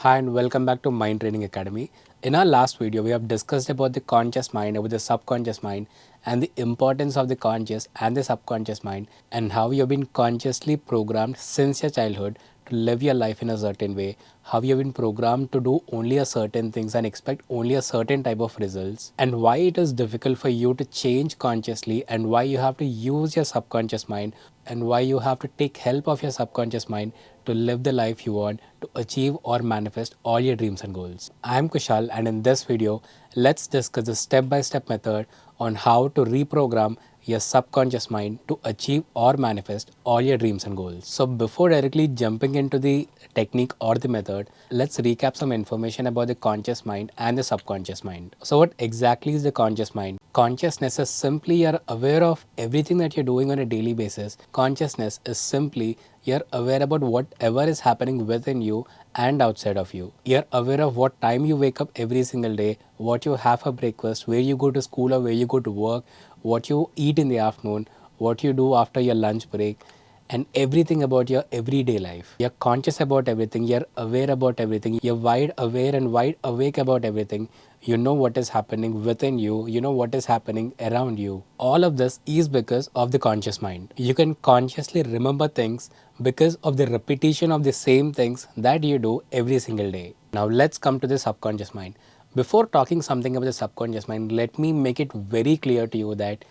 Hi and welcome back to Mind Training Academy. In our last video, we have discussed about the conscious mind, about the subconscious mind, and the importance of the conscious and the subconscious mind, and how you've been consciously programmed since your childhood to live your life in a certain way, how you've been programmed to do only a certain things and expect only a certain type of results, and why it is difficult for you to change consciously, and why you have to use your subconscious mind, and why you have to take help of your subconscious mind to live the life you want, to achieve or manifest all your dreams and goals. I am Kushal, and in this video, let's discuss the step-by-step method on how to reprogram your subconscious mind to achieve or manifest all your dreams and goals. So before directly jumping into the technique or the method, let's recap some information about the conscious mind and the subconscious mind. So what exactly is the conscious mind? Consciousness is simply you're aware of everything that you're doing on a daily basis. Consciousness is simply you're aware about whatever is happening within you and outside of you. You're aware of what time you wake up every single day, what you have for breakfast, where you go to school or where you go to work, what you eat in the afternoon, what you do after your lunch break, and everything about your everyday life. You're conscious about everything, you're aware about everything, you're wide aware and wide awake about everything. You know what is happening within you, you know what is happening around you. All of this is because of the conscious mind. You can consciously remember things because of the repetition of the same things that you do every single day. Now let's come to the subconscious mind. Before talking something about the subconscious mind, let me make it very clear to you that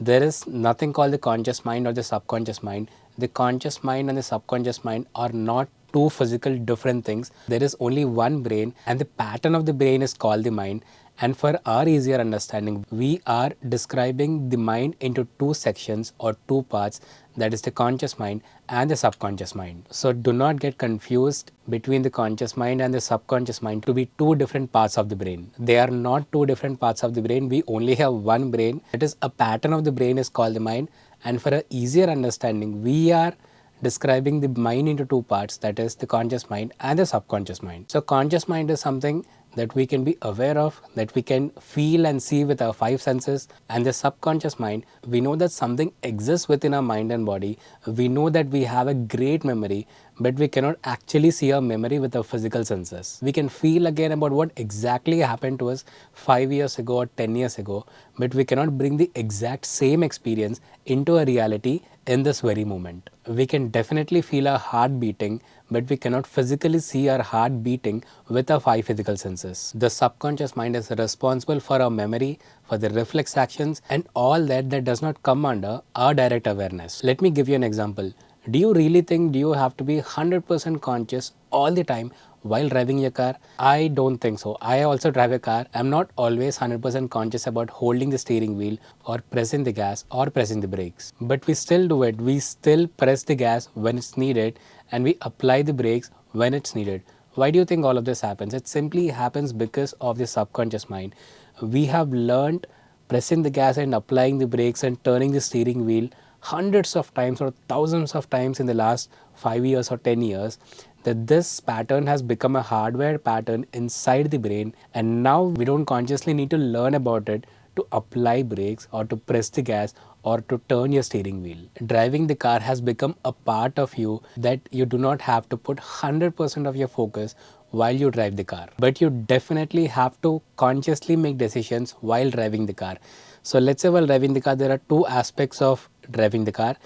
there is nothing called the conscious mind or the subconscious mind. The conscious mind and the subconscious mind are not two physical different things. There is only one brain, and the pattern of the brain is called the mind. And for our easier understanding, we are describing the mind into two sections or two parts, that is the conscious mind and the subconscious mind. So do not get confused between the conscious mind and the subconscious mind to be two different parts of the brain. They are not two different parts of the brain. We only have one brain. It is a pattern of the brain is called the mind. And for a easier understanding, we are describing the mind into two parts, that is the conscious mind and the subconscious mind. So conscious mind is something that we can be aware of, that we can feel and see with our five senses. And the subconscious mind, we know that something exists within our mind and body. We know that we have a great memory, but we cannot actually see our memory with our physical senses. We can feel again about what exactly happened to us 5 years ago or 10 years ago, but we cannot bring the exact same experience into a reality in this very moment. We can definitely feel our heart beating, but we cannot physically see our heart beating with our five physical senses. The subconscious mind is responsible for our memory, for the reflex actions, and all that does not come under our direct awareness. Let me give you an example. Do you really think you have to be 100% conscious all the time while driving your car? I don't think so. I also drive a car. I'm not always 100% conscious about holding the steering wheel or pressing the gas or pressing the brakes. But we still do it. We still press the gas when it's needed and we apply the brakes when it's needed. Why do you think all of this happens? It simply happens because of the subconscious mind. We have learned pressing the gas and applying the brakes and turning the steering wheel hundreds of times or thousands of times in the last 5 years or 10 years, that this pattern has become a hardware pattern inside the brain, and now we don't consciously need to learn about it to apply brakes or to press the gas or to turn your steering wheel. Driving the car has become a part of you that you do not have to put 100% of your focus while you drive the car, but you definitely have to consciously make decisions while driving the car. So let's say while driving the car, there are two aspects of driving the car.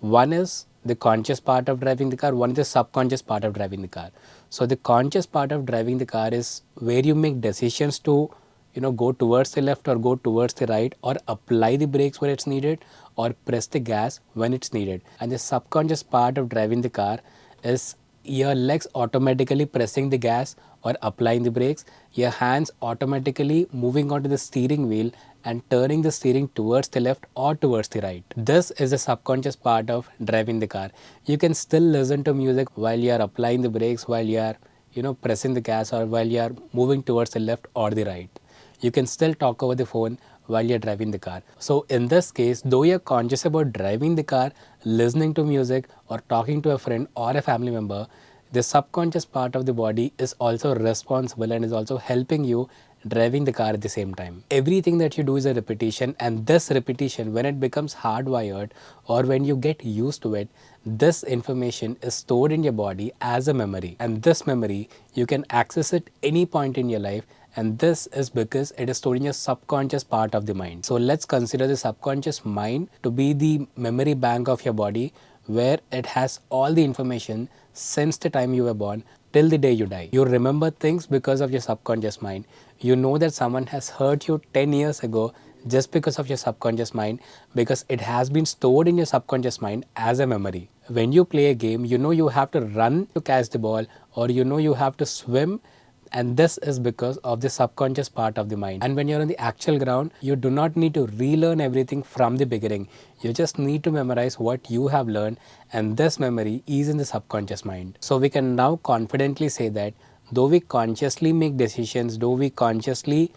One is the conscious part of driving the car, one is the subconscious part of driving the car. So the conscious part of driving the car is where you make decisions to go towards the left or go towards the right, or apply the brakes when it's needed or press the gas when it's needed. And the subconscious part of driving the car is your legs automatically pressing the gas or applying the brakes, your hands automatically moving onto the steering wheel and turning the steering towards the left or towards the right. This is the subconscious part of driving the car. You can still listen to music while you are applying the brakes, while you are pressing the gas, or while you are moving towards the left or the right. You can still talk over the phone while you're driving the car. So in this case, though you're conscious about driving the car, listening to music or talking to a friend or a family member, the subconscious part of the body is also responsible and is also helping you driving the car at the same time. Everything that you do is a repetition, and this repetition, when it becomes hardwired or when you get used to it, this information is stored in your body as a memory, and this memory you can access it any point in your life, and this is because it is stored in your subconscious part of the mind. So let's consider the subconscious mind to be the memory bank of your body, where it has all the information since the time you were born till the day you die. You remember things because of your subconscious mind. You know that someone has hurt you 10 years ago just because of your subconscious mind, because it has been stored in your subconscious mind as a memory. When you play a game, you know you have to run to catch the ball, or you know you have to swim, and this is because of the subconscious part of the mind. And when you're on the actual ground, you do not need to relearn everything from the beginning. You just need to memorize what you have learned, and this memory is in the subconscious mind. So we can now confidently say that though we consciously make decisions, though we consciously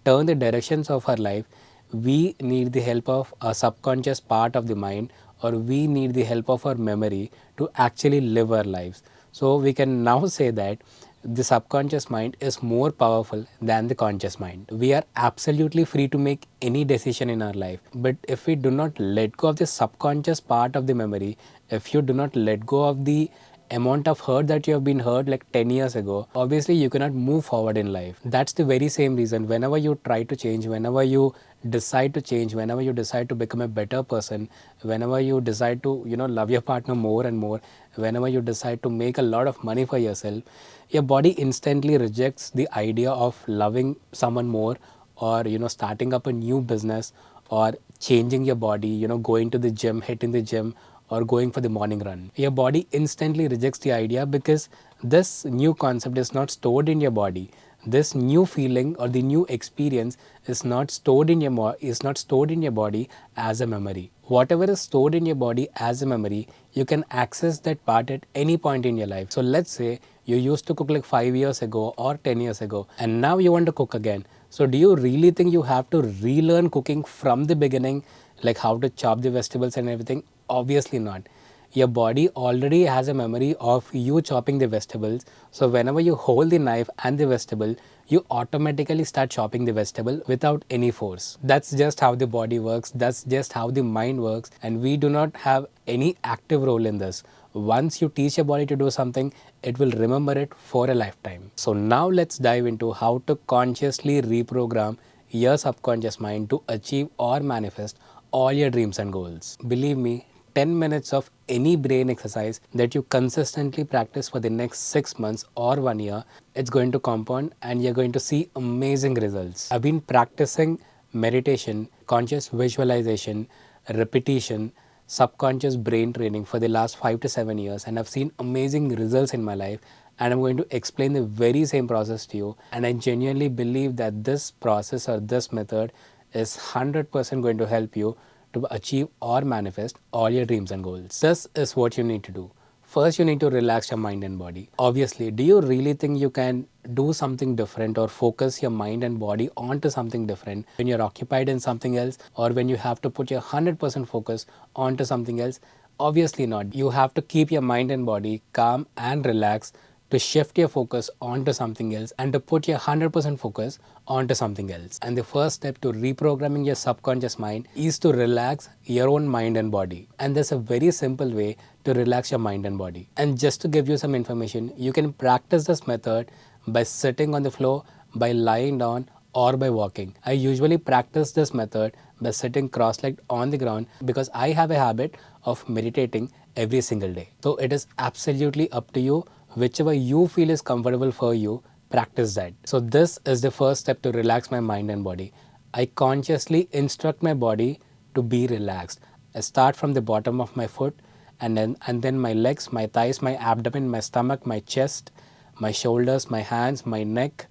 turn the directions of our life, we need the help of a subconscious part of the mind, or we need the help of our memory to actually live our lives. So we can now say that the subconscious mind is more powerful than the conscious mind. We are absolutely free to make any decision in our life. But if we do not let go of the subconscious part of the memory, if you do not let go of the amount of hurt that you have been hurt like 10 years ago, obviously you cannot move forward in life. That's the very same reason whenever you try to change, whenever you decide to change, whenever you decide to become a better person, whenever you decide to love your partner more and more, whenever you decide to make a lot of money for yourself, your body instantly rejects the idea of loving someone more, or starting up a new business, or changing your body, going to the gym, hitting the gym, or going for the morning run. Your body instantly rejects the idea because this new concept is not stored in your body. This new feeling or the new experience is not stored in your body as a memory. Whatever is stored in your body as a memory, you can access that part at any point in your life. So let's say you used to cook like 5 years ago or 10 years ago, and now you want to cook again. So do you really think you have to relearn cooking from the beginning, like how to chop the vegetables and everything? Obviously not. Your body already has a memory of you chopping the vegetables. So whenever you hold the knife and the vegetable, you automatically start chopping the vegetable without any force. That's just how the body works. That's just how the mind works. And we do not have any active role in this. Once you teach your body to do something, it will remember it for a lifetime. So now let's dive into how to consciously reprogram your subconscious mind to achieve or manifest all your dreams and goals. Believe me, 10 minutes of any brain exercise that you consistently practice for the next 6 months or 1 year, it's going to compound and you're going to see amazing results. I've been practicing meditation, conscious visualization, repetition, subconscious brain training for the last 5 to 7 years, and I've seen amazing results in my life, and I'm going to explain the very same process to you. And I genuinely believe that this process or this method is 100% going to help you to achieve or manifest all your dreams and goals. This is what you need to do. First, you need to relax your mind and body. Obviously, do you really think you can do something different or focus your mind and body onto something different when you're occupied in something else, or when you have to put your 100% focus onto something else? Obviously not. You have to keep your mind and body calm and relaxed to shift your focus onto something else and to put your 100% focus onto something else. And the first step to reprogramming your subconscious mind is to relax your own mind and body. And there's a very simple way to relax your mind and body. And just to give you some information, you can practice this method by sitting on the floor, by lying down, or by walking. I usually practice this method by sitting cross-legged on the ground because I have a habit of meditating every single day. So it is absolutely up to you. Whichever you feel is comfortable for you, practice that. So this is the first step to relax my mind and body. I consciously instruct my body to be relaxed. I start from the bottom of my foot, and then my legs, my thighs, my abdomen, my stomach, my chest, my shoulders, my hands, my neck,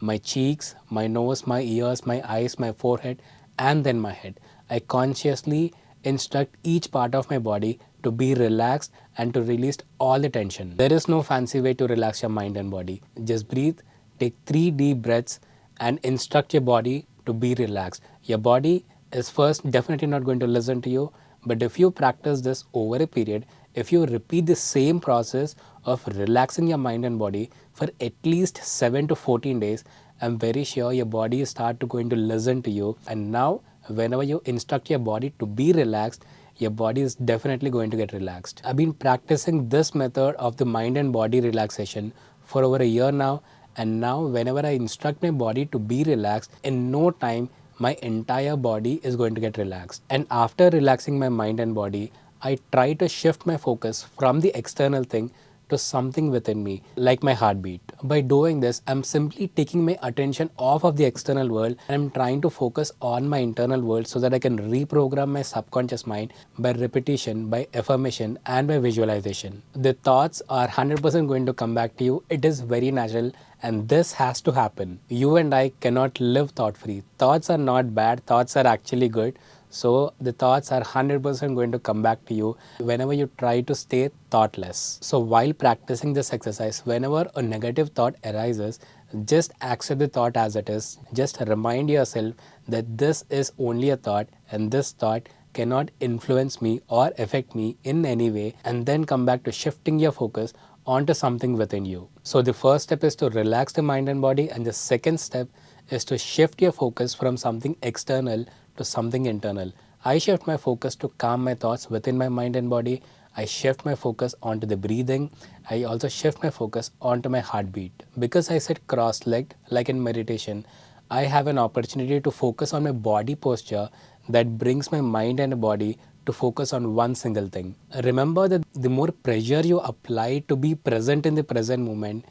my cheeks, my nose, my ears, my eyes, my forehead, and then my head. I consciously instruct each part of my body to be relaxed and to release all the tension. There is no fancy way to relax your mind and body. Just breathe, take 3 deep breaths, and instruct your body to be relaxed. Your body is first definitely not going to listen to you, but if you practice this over a period, if you repeat the same process of relaxing your mind and body for at least 7 to 14 days, I'm very sure your body is start to going to listen to you. And now whenever you instruct your body to be relaxed, your body is definitely going to get relaxed. I've been practicing this method of the mind and body relaxation for over a year now, and now whenever I instruct my body to be relaxed, in no time my entire body is going to get relaxed. And after relaxing my mind and body, I try to shift my focus from the external thing to something within me, like my heartbeat. By doing this, I'm simply taking my attention off of the external world and I'm trying to focus on my internal world so that I can reprogram my subconscious mind by repetition, by affirmation, and by visualization. The thoughts are 100% going to come back to you. It is very natural, and this has to happen. You and I cannot live thought free. Thoughts are not bad, thoughts are actually good. So the thoughts are 100% going to come back to you whenever you try to stay thoughtless. So while practicing this exercise, whenever a negative thought arises, just accept the thought as it is. Just remind yourself that this is only a thought and this thought cannot influence me or affect me in any way, and then come back to shifting your focus onto something within you. So the first step is to relax the mind and body, and the second step is to shift your focus from something external to something internal. I shift my focus to calm my thoughts within my mind and body. I shift my focus onto the breathing. I also shift my focus onto my heartbeat. Because I sit cross legged, like in meditation, I have an opportunity to focus on my body posture that brings my mind and body to focus on one single thing. Remember that the more pressure you apply to be present in the present moment,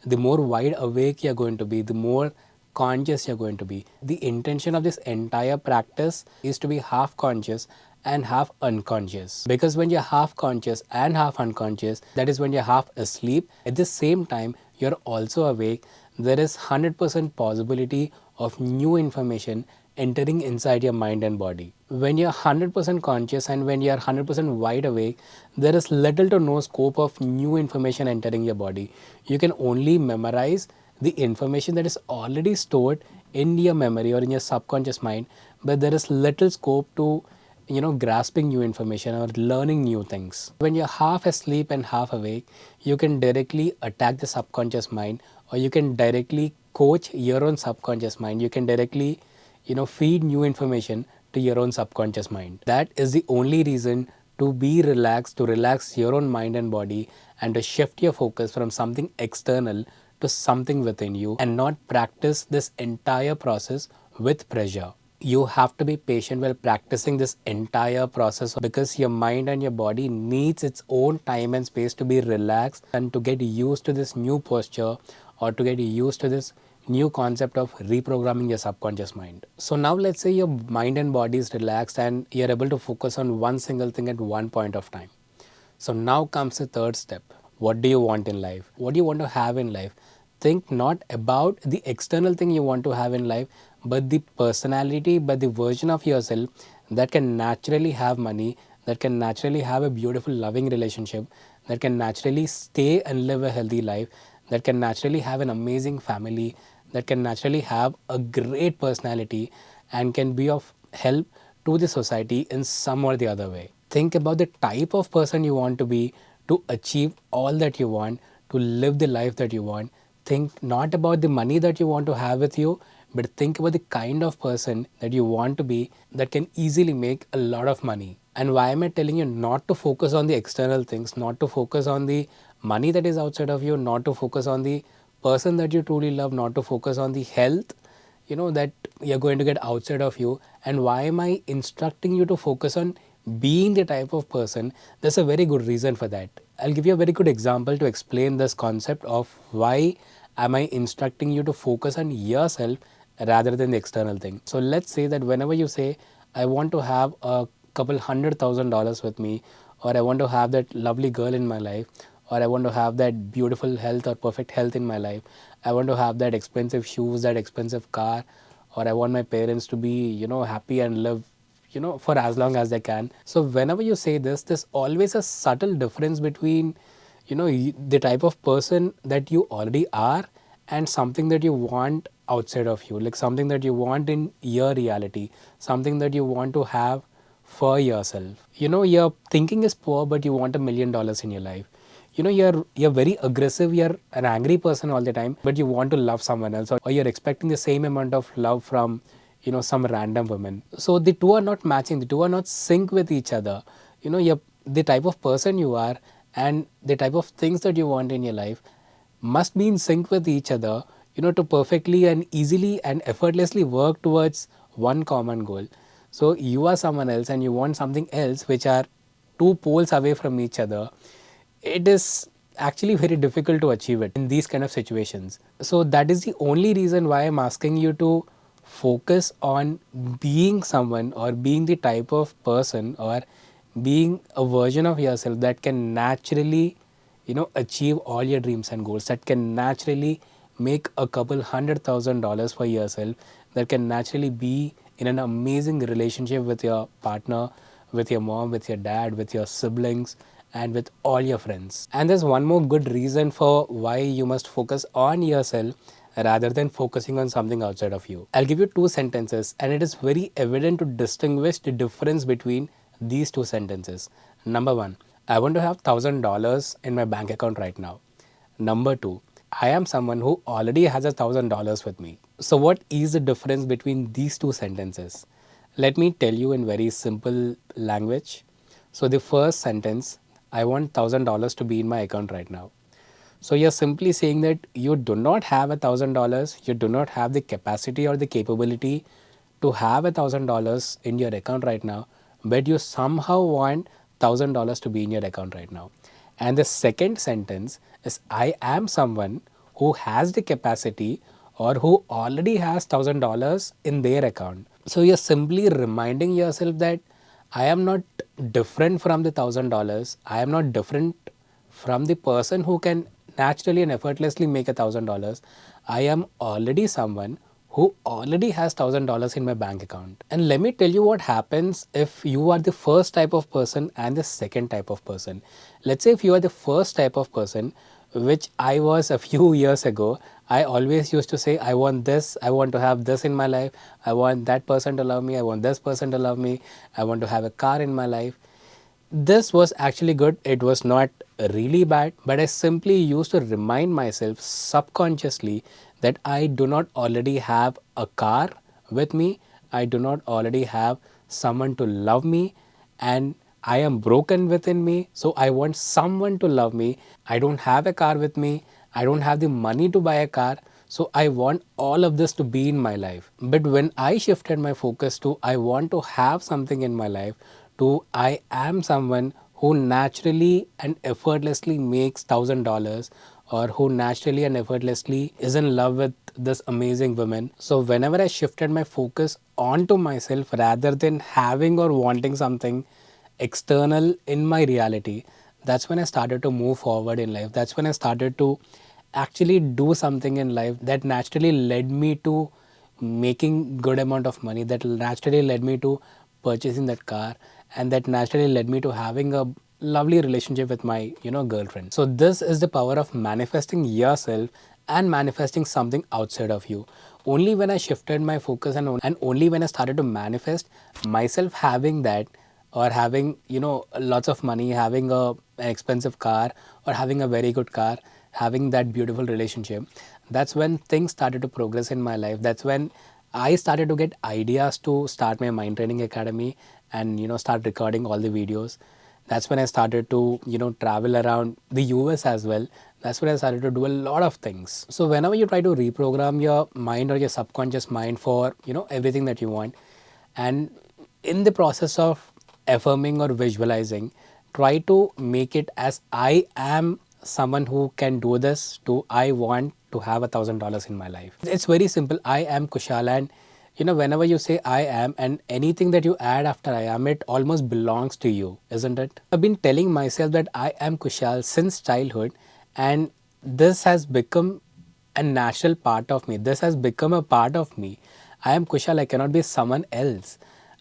the more wide awake you're going to be, the more conscious you're going to be. The intention of this entire practice is to be half conscious and half unconscious. Because when you're half conscious and half unconscious, that is when you're half asleep. At the same time, you're also awake. There is 100% possibility of new information entering inside your mind and body. When you're 100% conscious and when you're 100% wide awake, there is little to no scope of new information entering your body. You can only memorize the information that is already stored in your memory or in your subconscious mind, but there is little scope to grasping new information or learning new things. When you're half asleep and half awake, you can directly attack the subconscious mind, or you can directly coach your own subconscious mind. You can directly feed new information to your own subconscious mind. That is the only reason to be relaxed, to relax your own mind and body, and to shift your focus from something external to something within you, and not practice this entire process with pressure. You have to be patient while practicing this entire process, because your mind and your body needs its own time and space to be relaxed and to get used to this new posture, or to get used to this new concept of reprogramming your subconscious mind. So now let's say your mind and body is relaxed and you're able to focus on one single thing at one point of time. So now comes the third step. What do you want in life? What do you want to have in life? Think not about the external thing you want to have in life, but the personality, but the version of yourself that can naturally have money, that can naturally have a beautiful, loving relationship, that can naturally stay and live a healthy life, that can naturally have an amazing family, that can naturally have a great personality, and can be of help to the society in some or the other way. Think about the type of person you want to be to achieve all that you want, to live the life that you want. Think not about the money that you want to have with you, but think about the kind of person that you want to be that can easily make a lot of money. And why am I telling you not to focus on the external things, not to focus on the money that is outside of you, not to focus on the person that you truly love, not to focus on the health that you're going to get outside of you? And why am I instructing you to focus on being the type of person? There's a very good reason for that. I'll give you a very good example to explain this concept of why am I instructing you to focus on yourself rather than the external thing. So let's say that whenever you say, I want to have a couple $100,000 with me, or I want to have that lovely girl in my life, or I want to have that beautiful health or perfect health in my life, I want to have that expensive shoes, that expensive car, or I want my parents to be, happy and live, for as long as they can. So whenever you say this, there's always a subtle difference between, the type of person that you already are and something that you want outside of you, like something that you want in your reality, something that you want to have for yourself. Your thinking is poor, but you want $1 million in your life. you're very aggressive, you're an angry person all the time, but you want to love someone else, or you're expecting the same amount of love from some random woman. So the two are not matching, the two are not sync with each other. You're the type of person you are, and the type of things that you want in your life must be in sync with each other, to perfectly and easily and effortlessly work towards one common goal. So you are someone else and you want something else, which are two poles away from each other. It is actually very difficult to achieve it in these kind of situations. So that is the only reason why I'm asking you to focus on being someone, or being the type of person, or being a version of yourself that can naturally achieve all your dreams and goals, that can naturally make a couple $100,000 for yourself, that can naturally be in an amazing relationship with your partner, with your mom, with your dad, with your siblings, and with all your friends. And there's one more good reason for why you must focus on yourself rather than focusing on something outside of you. I'll give you two sentences, and it is very evident to distinguish the difference between these two sentences. Number one, I want to have $1,000 in my bank account right now. Number two, I am someone who already has $1,000 with me. So, what is the difference between these two sentences? Let me tell you in very simple language. So, the first sentence, I want $1,000 to be in my account right now. So, you're simply saying that you do not have $1,000, you do not have the capacity or the capability to have $1,000 in your account right now, but you somehow want $1,000 to be in your account right now. And the second sentence is, I am someone who has the capacity or who already has $1,000 in their account. So you're simply reminding yourself that I am not different from the $1,000. I am not different from the person who can naturally and effortlessly make $1,000. I am already someone who already has $1,000 in my bank account. And let me tell you what happens if you are the first type of person and the second type of person. Let's say if you are the first type of person, which I was a few years ago, I always used to say, I want this, I want to have this in my life, I want that person to love me, I want this person to love me, I want to have a car in my life. This was actually good. It was not really bad, but I simply used to remind myself subconsciously that I do not already have a car with me, I do not already have someone to love me, and I am broken within me, so I want someone to love me. I don't have a car with me, I don't have the money to buy a car, so I want all of this to be in my life. But when I shifted my focus to I want to have something in my life, to I am someone who naturally and effortlessly makes $1,000, or who naturally and effortlessly is in love with this amazing woman. So whenever I shifted my focus onto myself rather than having or wanting something external in my reality, that's when I started to move forward in life. That's when I started to actually do something in life that naturally led me to making good amount of money, that naturally led me to purchasing that car, and that naturally led me to having a lovely relationship with my girlfriend. So this is the power of manifesting yourself and manifesting something outside of you. Only when I shifted my focus, and only when I started to manifest myself having that, or having lots of money, having an expensive car, or having a very good car, having that beautiful relationship, that's when things started to progress in my life. That's when I started to get ideas to start my mind training academy, and start recording all the videos. That's when I started to travel around the US as well. That's when I started to do a lot of things. So whenever you try to reprogram your mind or your subconscious mind for everything that you want, and in the process of affirming or visualizing, try to make it as I am someone who can do this, to I want to have $1,000 in my life. It's very simple. I am Kushal, and whenever you say I am, and anything that you add after I am, it almost belongs to you, isn't it? I've been telling myself that I am Kushal since childhood, and this has become a natural part of me. This has become a part of me. I am Kushal, I cannot be someone else.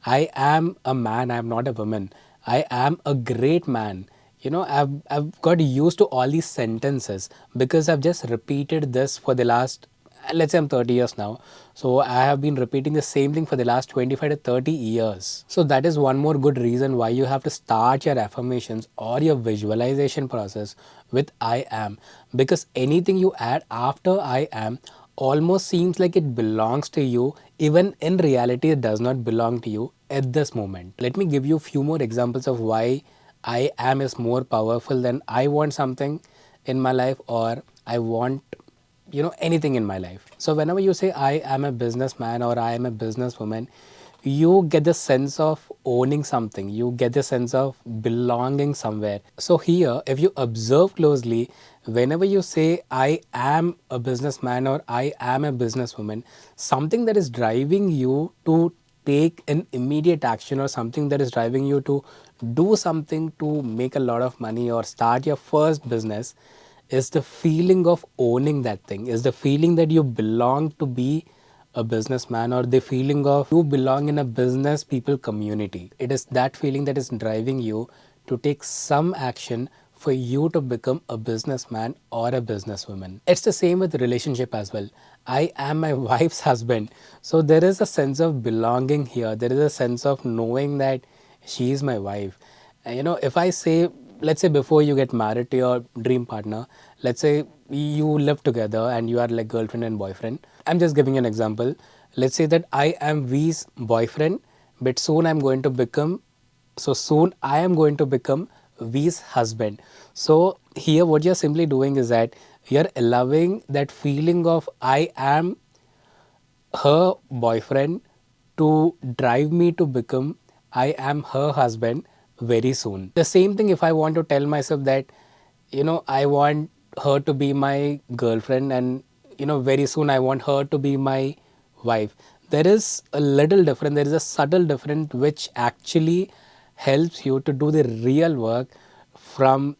I am a man, I am not a woman. I am a great man. I've got used to all these sentences because I've just repeated this for the last let's say I'm 30 years now. So I have been repeating the same thing for the last 25 to 30 years. So that is one more good reason why you have to start your affirmations or your visualization process with I am, because anything you add after I am almost seems like it belongs to you, even in reality it does not belong to you at this moment. Let me give you a few more examples of why I am is more powerful than I want something in my life, or I want anything in my life. So whenever you say I am a businessman or I am a businesswoman, you get the sense of owning something, you get the sense of belonging somewhere. So here, if you observe closely, whenever you say I am a businessman or I am a businesswoman, something that is driving you to take an immediate action, or something that is driving you to do something to make a lot of money or start your first business, is the feeling of owning that thing, is the feeling that you belong to be a businessman, or the feeling of you belong in a business people community. It is that feeling that is driving you to take some action for you to become a businessman or a businesswoman. It's the same with relationship as well. I am my wife's husband. So there is a sense of belonging here. There is a sense of knowing that she is my wife. If I say, let's say before you get married to your dream partner, let's say you live together and you are like girlfriend and boyfriend. I'm just giving you an example. Let's say that I am V's boyfriend, but soon I am going to become V's husband. So here what you're simply doing is that you're allowing that feeling of I am her boyfriend to drive me to become I am her husband very soon. The same thing if I want to tell myself that, I want her to be my girlfriend, and, very soon I want her to be my wife. There is a little difference, there is a subtle difference which actually helps you to do the real work from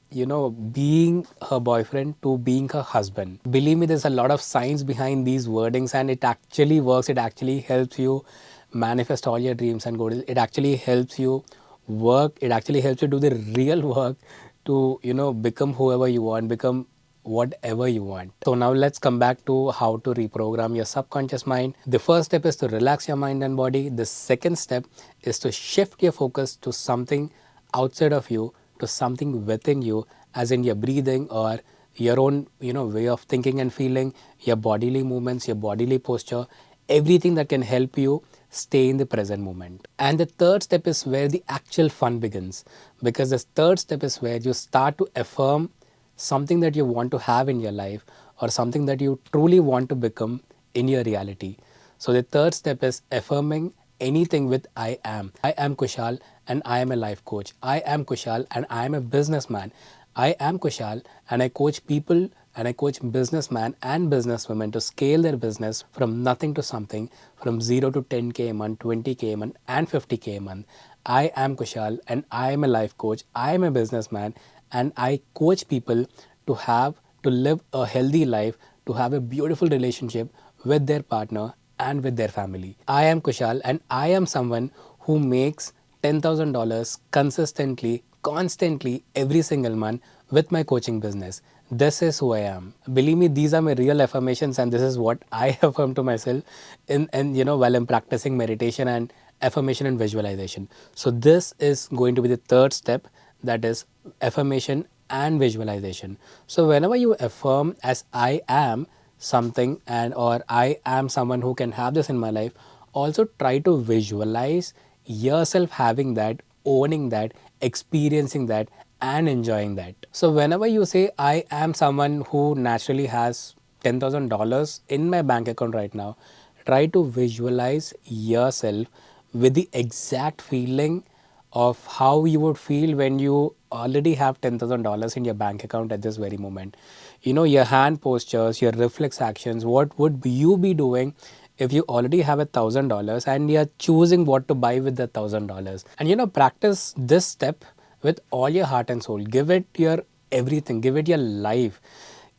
being her boyfriend to being her husband. Believe me, there's a lot of science behind these wordings, and it actually works. It actually helps you manifest all your dreams and goals. It actually helps you work. It actually helps you do the real work to become whoever you want, become whatever you want. So now let's come back to how to reprogram your subconscious mind. The first step is to relax your mind and body. The second step is to shift your focus to something outside of you, to something within you, as in your breathing or your own way of thinking and feeling, your bodily movements, your bodily posture, everything that can help you stay in the present moment. And the third step is where the actual fun begins, because the third step is where you start to affirm something that you want to have in your life, or something that you truly want to become in your reality. So the third step is affirming anything with I am. I am Kushal and I am a life coach. I am Kushal and I am a businessman. I am Kushal and I coach people and I coach businessmen and businesswomen to scale their business from nothing to something, from 0 to 10K a month, 20K a month, and 50K a month. I am Kushal and I am a life coach. I am a businessman and I coach people to live a healthy life, to have a beautiful relationship with their partner and with their family. I am Kushal and I am someone who makes $10,000 consistently, constantly every single month with my coaching business. This is who I am. Believe me, these are my real affirmations, and this is what I affirm to myself while I'm practicing meditation and affirmation and visualization. So this is going to be the third step, that is affirmation and visualization. So whenever you affirm as I am something, and or I am someone who can have this in my life, also try to visualize yourself having that, owning that, experiencing that, and enjoying that. So whenever you say I am someone who naturally has $10,000 in my bank account right now, try to visualize yourself with the exact feeling of how you would feel when you already have $10,000 in your bank account at this very moment. Your hand postures, your reflex actions, what would you be doing if you already have $1,000 and you're choosing what to buy with the $1,000? And practice this step with all your heart and soul. Give it your everything, give it your life.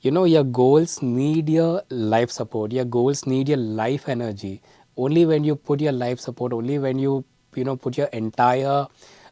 Your goals need your life support, your goals need your life energy. Only when you put your life support, only when you put your entire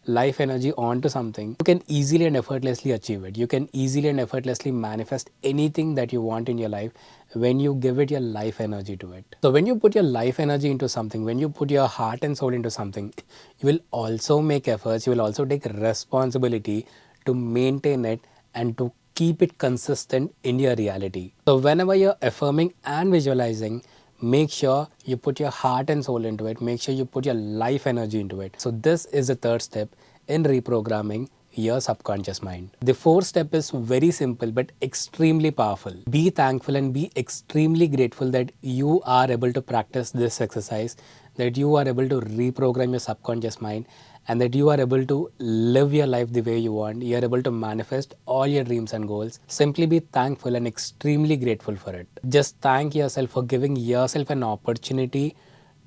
life energy onto something, you can easily and effortlessly achieve it. You can easily and effortlessly manifest anything that you want in your life when you give it your life energy to it. So when you put your life energy into something, when you put your heart and soul into something, you will also make efforts, you will also take responsibility to maintain it and to keep it consistent in your reality. So whenever you're affirming and visualizing, make sure you put your heart and soul into it. Make sure you put your life energy into it. So this is the third step in reprogramming your subconscious mind. The fourth step is very simple but extremely powerful. Be thankful and be extremely grateful that you are able to practice this exercise, that you are able to reprogram your subconscious mind, and that you are able to live your life the way you want. You are able to manifest all your dreams and goals. Simply be thankful and extremely grateful for it. Just thank yourself for giving yourself an opportunity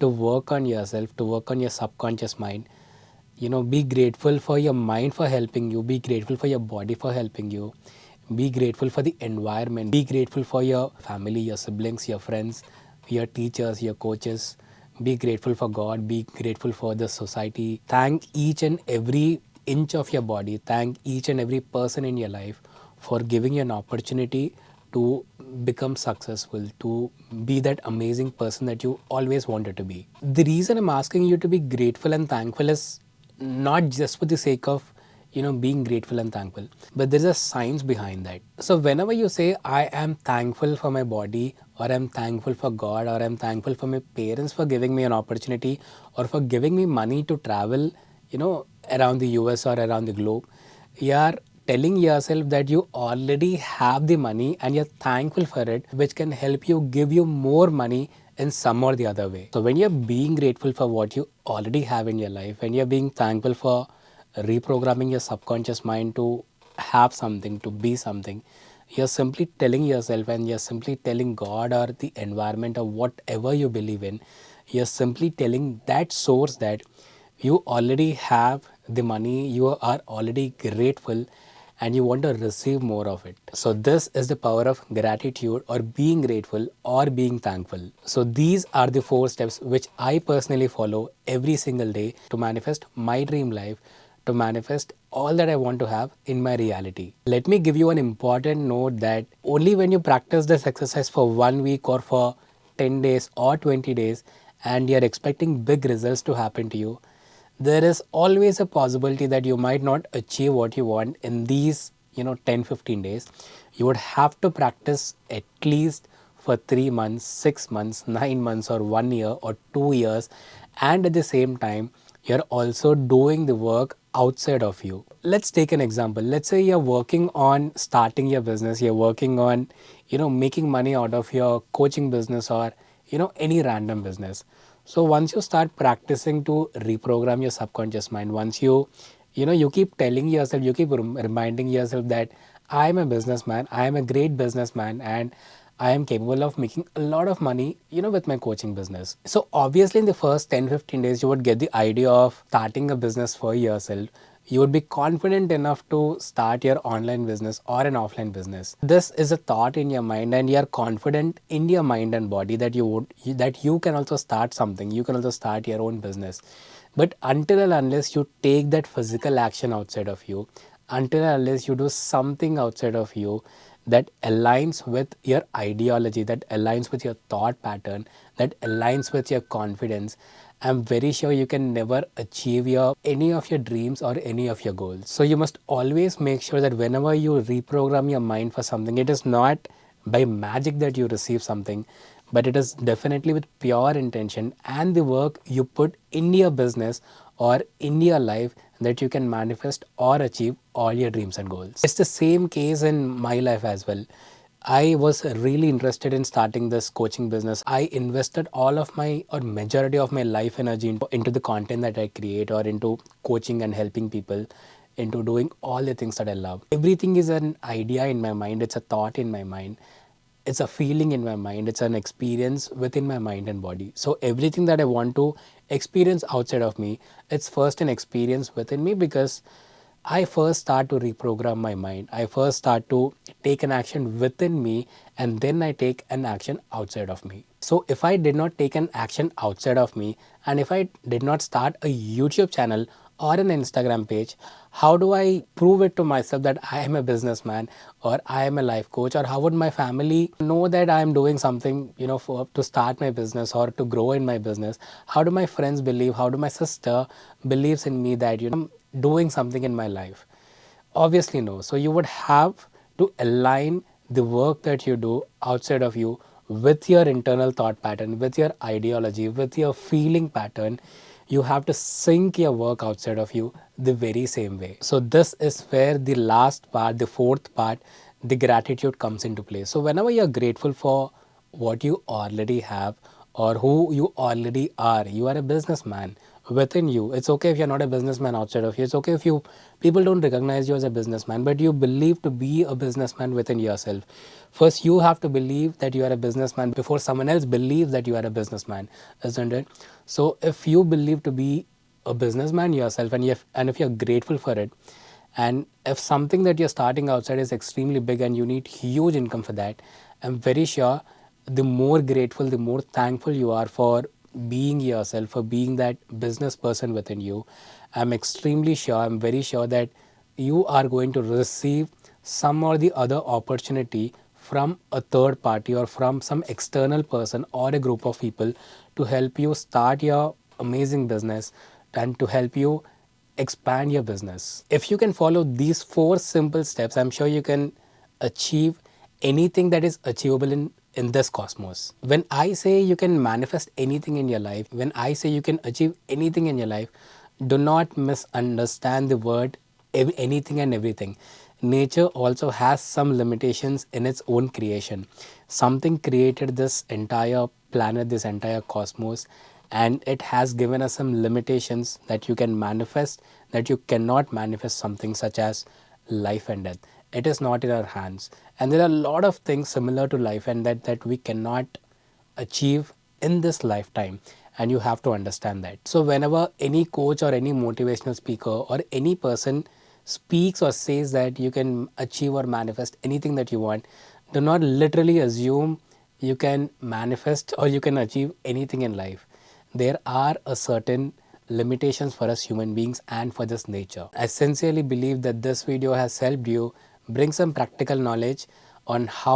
to work on yourself, to work on your subconscious mind. Be grateful for your mind for helping you. Be grateful for your body for helping you. Be grateful for the environment. Be grateful for your family, your siblings, your friends, your teachers, your coaches. Be grateful for God. Be grateful for the society. Thank each and every inch of your body. Thank each and every person in your life for giving you an opportunity to become successful, to be that amazing person that you always wanted to be. The reason I'm asking you to be grateful and thankful is not just for the sake of being grateful and thankful, but there's a science behind that. So whenever you say I am thankful for my body, or I'm thankful for God, or I'm thankful for my parents for giving me an opportunity, or for giving me money to travel around the US or around the globe, you are telling yourself that you already have the money and you're thankful for it, which can help you give you more money in some or the other way. So when you're being grateful for what you already have in your life, when you're being thankful for reprogramming your subconscious mind to have something, to be something, you're simply telling yourself, and you're simply telling God or the environment or whatever you believe in, you're simply telling that source that you already have the money, you are already grateful, and you want to receive more of it. So this is the power of gratitude, or being grateful, or being thankful. So these are the four steps which I personally follow every single day to manifest my dream life, to manifest all that I want to have in my reality. Let me give you an important note that only when you practice this exercise for 1 week or for 10 days or 20 days and you're expecting big results to happen to you, there is always a possibility that you might not achieve what you want in these 10-15 days. You would have to practice at least for 3 months, 6 months, 9 months, or 1 year or 2 years, and at the same time you're also doing the work outside of you. Let's take an example. Let's say you're working on starting your business, you're working on making money out of your coaching business, or any random business. So once you start practicing to reprogram your subconscious mind, once you keep telling yourself, you keep reminding yourself that I am a businessman, I am a great businessman, and I am capable of making a lot of money, with my coaching business. So obviously in the first 10-15 days, you would get the idea of starting a business for yourself. You would be confident enough to start your online business or an offline business. This is a thought in your mind, and you are confident in your mind and body that you can also start something. You can also start your own business. But until and unless you take that physical action outside of you, until and unless you do something outside of you that aligns with your ideology, that aligns with your thought pattern, that aligns with your confidence, I'm very sure you can never achieve any of your dreams or any of your goals. So you must always make sure that whenever you reprogram your mind for something, it is not by magic that you receive something, but it is definitely with pure intention and the work you put in your business or in your life, that you can manifest or achieve all your dreams and goals. It's the same case in my life as well. I was really interested in starting this coaching business. I invested all of my, or majority of my life energy into the content that I create, or into coaching and helping people, into doing all the things that I love. Everything is an idea in my mind, it's a thought in my mind, it's a feeling in my mind, it's an experience within my mind and body. So everything that I want to experience outside of me, it's first an experience within me, because I first start to reprogram my mind. I first start to take an action within me, and then I take an action outside of me. So if I did not take an action outside of me, and if I did not start a YouTube channel or an Instagram page, how do I prove it to myself that I am a businessman or I am a life coach? Or how would my family know that I am doing something, for to start my business or to grow in my business? How do my friends believe? How do my sister believes in me that I'm doing something in my life? Obviously, no. So you would have to align the work that you do outside of you with your internal thought pattern, with your ideology, with your feeling pattern. You have to sync your work outside of you the very same way. So this is where the last part, the fourth part, the gratitude comes into play. So whenever you're grateful for what you already have or who you already are, you are a businessman within you. It's okay if you're not a businessman outside of you. It's okay if you people don't recognize you as a businessman, but you believe to be a businessman within yourself. First, you have to believe that you are a businessman before someone else believes that you are a businessman, isn't it? So if you believe to be a businessman yourself, and if you're grateful for it, and if something that you're starting outside is extremely big and you need huge income for that, I'm very sure the more grateful, the more thankful you are for being yourself, for being that business person within you. I'm extremely sure, I'm very sure that you are going to receive some or the other opportunity from a third party or from some external person or a group of people to help you start your amazing business and to help you expand your business. If you can follow these four simple steps, I'm sure you can achieve anything that is achievable in this cosmos. When I say you can manifest anything in your life, when I say you can achieve anything in your life, do not misunderstand the word anything and everything. Nature also has some limitations in its own creation. Something created this entire planet, this entire cosmos, and it has given us some limitations that you can manifest, that you cannot manifest something such as life and death. It is not in our hands. And there are a lot of things similar to life and death that we cannot achieve in this lifetime, and you have to understand that. So whenever any coach or any motivational speaker or any person speaks or says that you can achieve or manifest anything that you want, do not literally assume you can manifest or you can achieve anything in life. There are a certain limitations for us human beings and for this nature. I sincerely believe that this video has helped you bring some practical knowledge on how